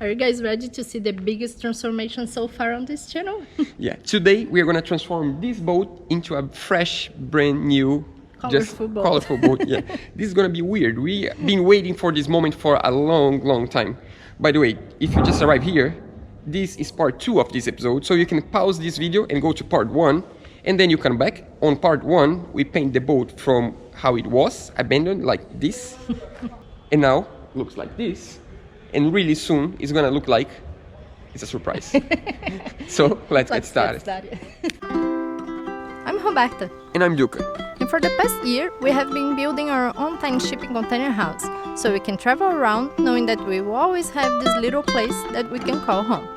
Are you guys ready to see the biggest transformation so far on this channel? Yeah, today we are going to transform this boat into a fresh, brand new, Colorful boat. Colorful boat. Yeah, this is going to be weird. We've been waiting for this moment for a long time. By the way, if you just arrived here, this is part 2 of this episode, so you can pause this video and go to part 1, and then you come back. On part 1, we paint the boat from how it was, abandoned, like this, and now looks like this, and really soon it's gonna look like it's a surprise. So let's get started. I'm Roberta. And I'm Duca. And for the past year, we have been building our own tiny shipping container house, so we can travel around knowing that we will always have this little place that we can call home.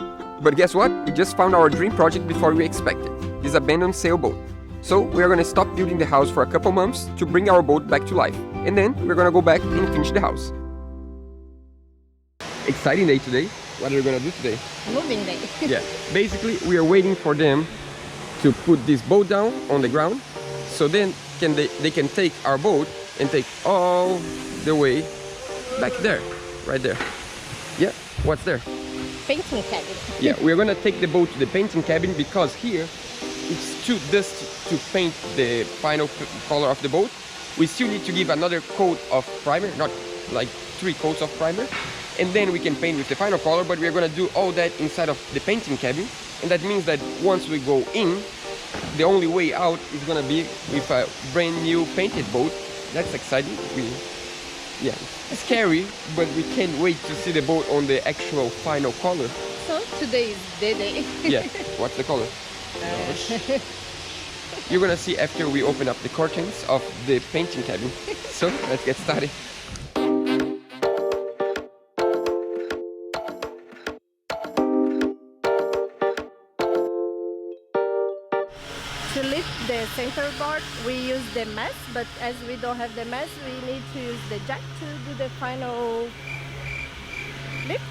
But guess what? We just found our dream project before we expected, this abandoned sailboat. So we are gonna stop building the house for a couple months to bring our boat back to life. And then we're gonna go back and finish the house. Exciting day today. What are we gonna do today? Moving day. Yeah, basically we are waiting for them to put this boat down on the ground, so then they can take our boat and take all the way back there, right there. Yeah, what's there? Painting cabin. Yeah, we're gonna take the boat to the painting cabin because here it's too dusty to paint the final color of the boat. We still need to give another coat of primer, not like 3 coats of primer, and then we can paint with the final color, but we're gonna do all that inside of the painting cabin. And that means that once we go in, the only way out is gonna be with a brand new painted boat. That's exciting. Yeah, it's scary, but we can't wait to see the boat on the actual final color. So today is the day. Yeah, what's the color? You're gonna see after we open up the curtains of the painting cabin. So let's get started. To lift the center board, we use the mast, but as we don't have the mast, we need to use the jack to do the final lift.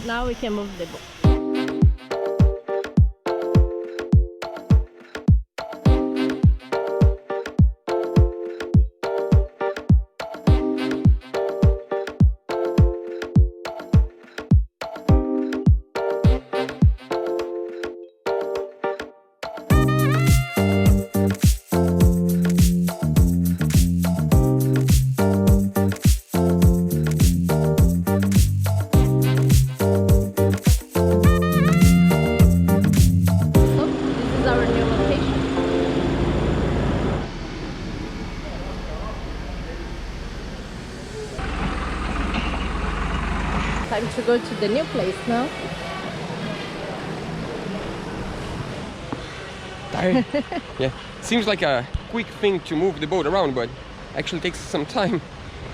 Now we can move the boat. Time to go to the new place now. Tired? Yeah, seems like a quick thing to move the boat around, but actually takes some time.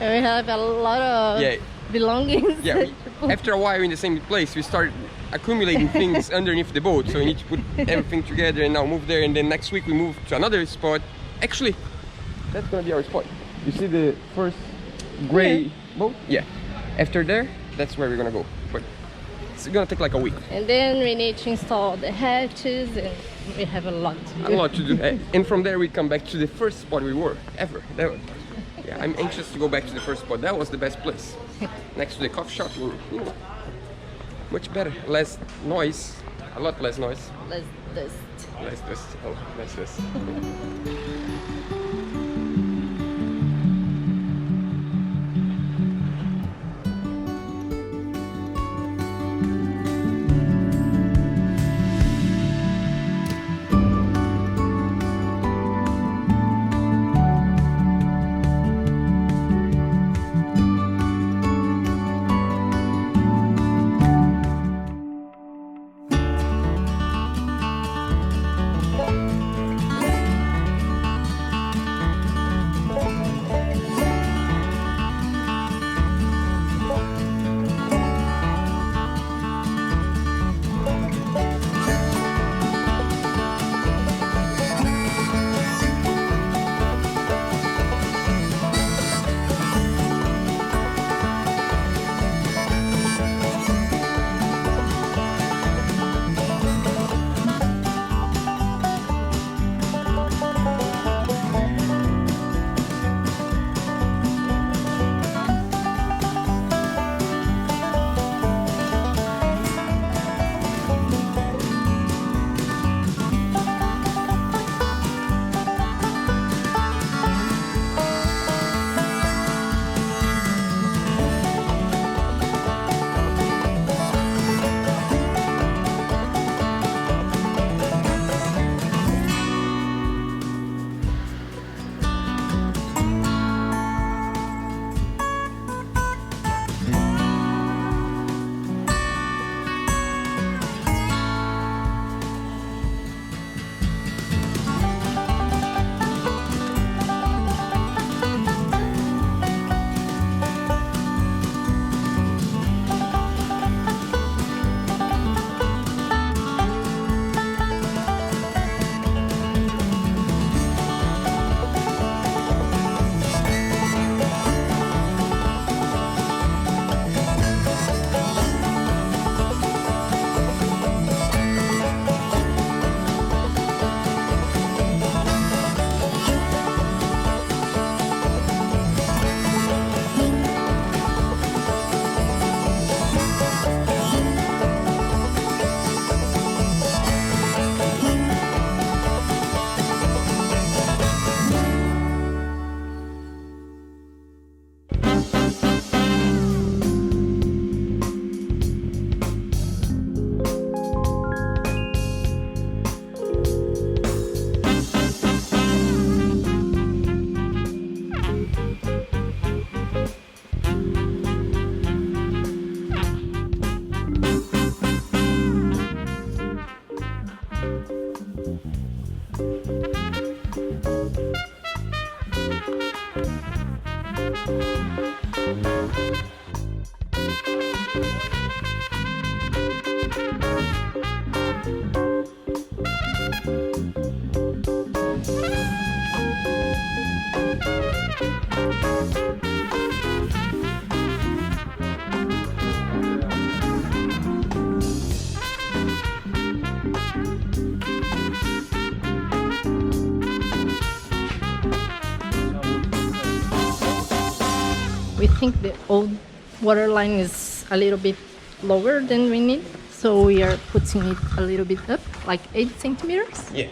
And we have a lot of belongings. Yeah, after a while in the same place, we start accumulating things underneath the boat, so we need to put everything together and now move there, and then next week we move to another spot. Actually, that's gonna be our spot. You see the first gray boat? Yeah. After there, that's where we're gonna go, but it's gonna take like a week. And then we need to install the hatches, and we have a lot to do. A lot to do. And from there we come back to the first spot we were ever. Yeah, I'm anxious to go back to the first spot. That was the best place. Next to the coffee shop, you know, much better, less noise, a lot less noise. Less dust. Less dust. Oh, less dust. think the old water line is a little bit lower than we need, so we are putting it a little bit up, like 8 centimeters. Yeah.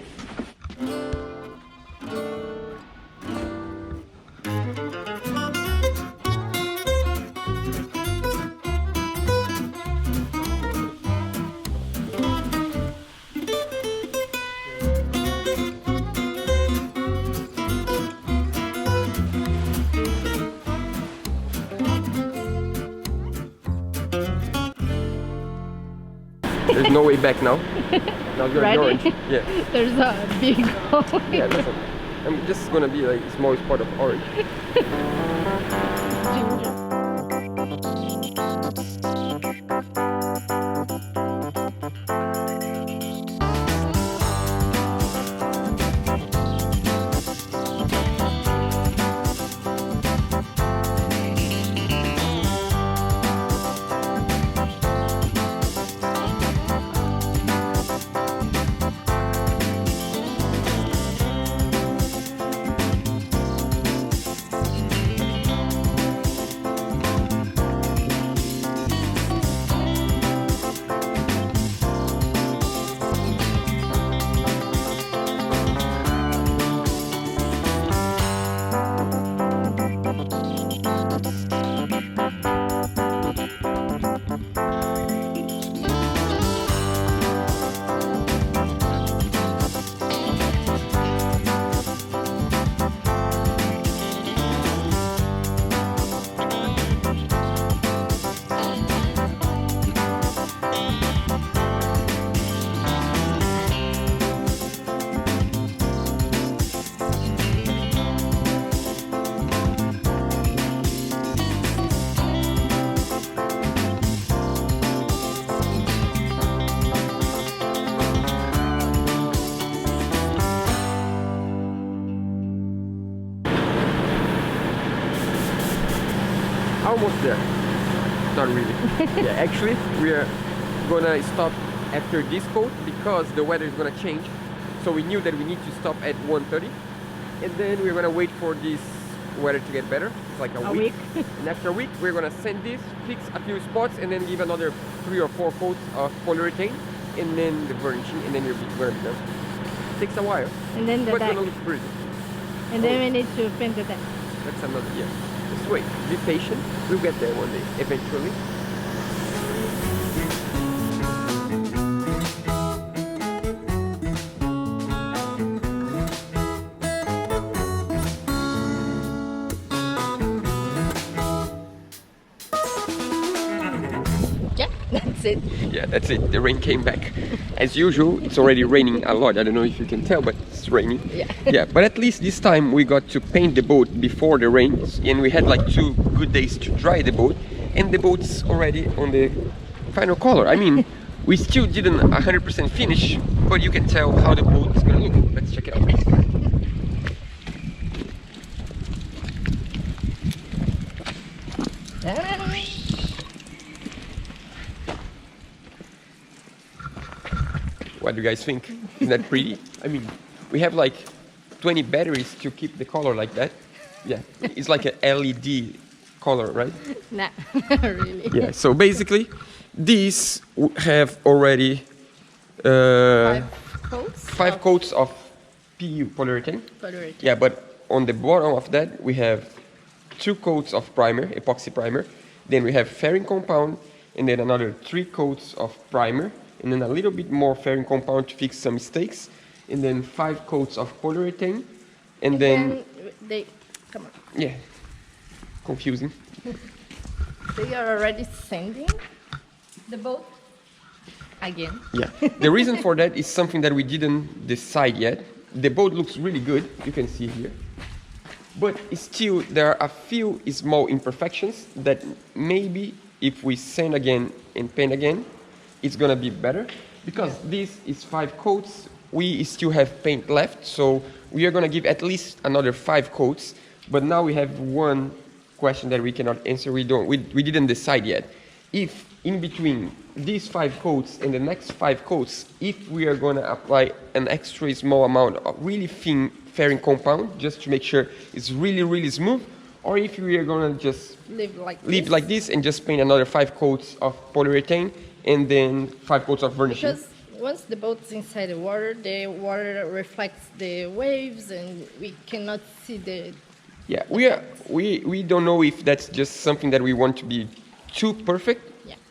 There's no way back now. Now you're Ready? orange. Yeah. There's a big hole. Yeah, listen. I'm just gonna be like a small spot of orange. Almost there. Not really. Yeah, actually, we are gonna stop after this coat because the weather is gonna change. So we knew that we need to stop at 1:30, and then we're gonna wait for this weather to get better. It's like a week. And after a week, we're gonna send this, fix a few spots, and then give another 3 or 4 coats of polyurethane, and then the varnishing, and then you're gonna be done. Takes a while, And then the but deck. gonna look pretty. And then we need to paint the deck. That's another, yeah. Just wait, be patient. We'll get there one day, eventually. Yeah, that's it. Yeah, that's it. The rain came back. As usual, it's already raining a lot. I don't know if you can tell, but it's raining. Yeah. Yeah, but at least this time we got to paint the boat before the rain, and we had like 2 good days to dry the boat, and the boat's already on the final color. I mean, we still didn't 100% finish, but you can tell how the boat is gonna look. Let's check it out. What do you guys think? Isn't that pretty? I mean, we have like 20 batteries to keep the color like that. Yeah, it's like an LED color, right? Nah, really. Yeah, so basically, these have already 5 coats. 5 coats of PU, polyurethane. Polyurethane. Yeah, but on the bottom of that, we have 2 coats of primer, epoxy primer. Then we have fairing compound, and then another 3 coats of primer, and then a little bit more fairing compound to fix some mistakes, and then 5 coats of polyurethane, and then they come on. yeah, confusing. They are already sanding the boat again. Yeah, the reason for that is something that we didn't decide yet. The boat looks really good, you can see here. But still, there are a few small imperfections that maybe if we sand again and paint again, it's gonna be better. Because this is 5 coats, we still have paint left, so we are gonna give at least another 5 coats. But now we have one question that we cannot answer. We didn't decide yet. If in between these 5 coats and the next 5 coats, if we are gonna apply an extra small amount of really thin fairing compound just to make sure it's really, really smooth, or if we are gonna just leave like this and just paint another 5 coats of polyurethane and then 5 coats of varnishing. Because once the boat's inside the water reflects the waves and we cannot see the... Yeah, we don't know if that's just something that we want to be too perfect,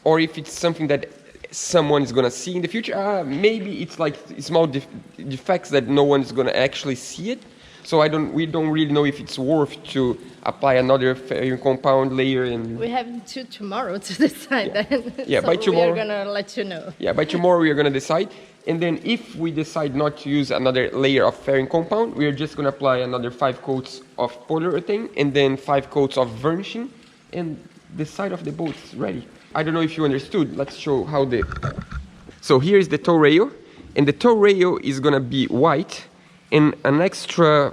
or if it's something that someone is gonna see in the future. Maybe it's like small defects that no one is gonna actually see it. So we don't really know if it's worth to apply another fairing compound layer. And we have until tomorrow to decide then. Yeah, so by tomorrow we are gonna let you know. Yeah, by tomorrow we are gonna decide. And then if we decide not to use another layer of fairing compound, we are just gonna apply another 5 coats of polyurethane and then 5 coats of varnishing, and the side of the boat is ready. I don't know if you understood. Let's show how the... So here is the tow rail, and the tow rail is gonna be white, and an extra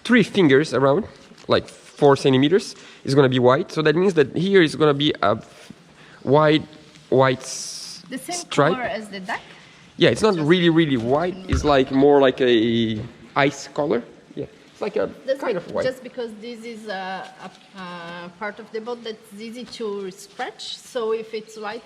3 fingers around, like 4 centimeters, is gonna be white. So that means that here is gonna be a white the same stripe. color as the deck? Yeah, it's not really white. It's like more like a ice color. Yeah, it's like a kind of white. Just because this is a part of the boat that's easy to scratch. So if it's white,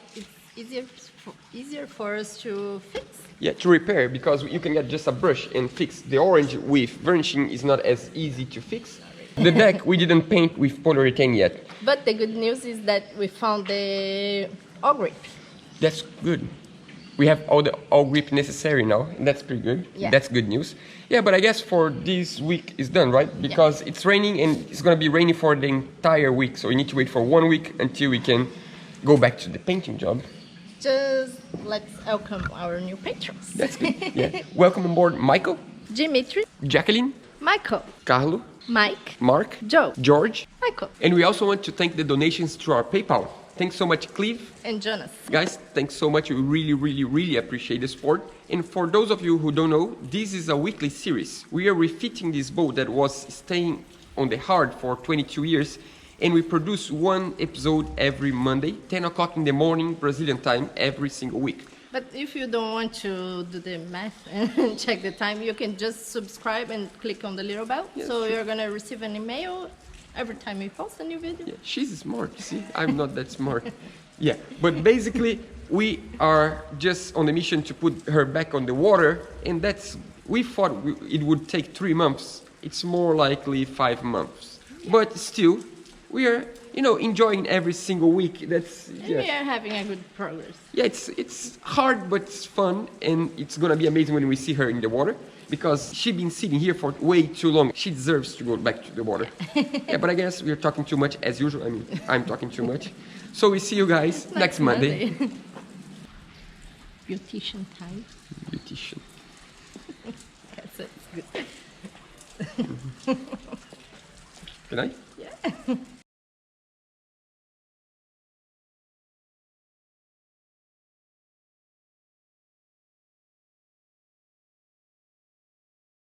it's easier for us to fix. Yeah, to repair, because you can get just a brush and fix. The orange with varnishing is not as easy to fix. The deck we didn't paint with polyurethane yet. But the good news is that we found the all grip. That's good. We have all the all grip necessary now, and that's pretty good. Yeah. That's good news. Yeah, but I guess for this week it's done, right? Because it's raining, and it's gonna be raining for the entire week. So we need to wait for 1 week until we can go back to the painting job. Just let's welcome our new patrons. That's good. Yeah. Welcome on board, Michael, Dimitri, Jacqueline, Michael, Carlo, Mike, Mark, Joe, George, Michael, and we also want to thank the donations through our PayPal. Thanks so much, Cleve. and Jonas. Guys, thanks so much. We really appreciate the support. And for those of you who don't know, this is a weekly series. We are refitting this boat that was staying on the hard for 22 years. And we produce 1 episode every Monday, 10 o'clock in the morning, Brazilian time, every single week. But if you don't want to do the math and check the time, you can just subscribe and click on the little bell. Yes, so sure. you're going to receive an email every time we post a new video. Yeah, she's smart, see? I'm not that smart. Yeah, but basically, we are just on the mission to put her back on the water, and we thought it would take 3 months. It's more likely 5 months. But still, we are, enjoying every single week. We are having a good progress. Yeah, it's hard, but it's fun, and it's gonna be amazing when we see her in the water, because she's been sitting here for way too long. She deserves to go back to the water. Yeah, but I guess we're talking too much as usual. I mean, I'm talking too much. So we see you guys next Monday. Beautician time. Beautician. That's it. It's good. Good night. Yeah.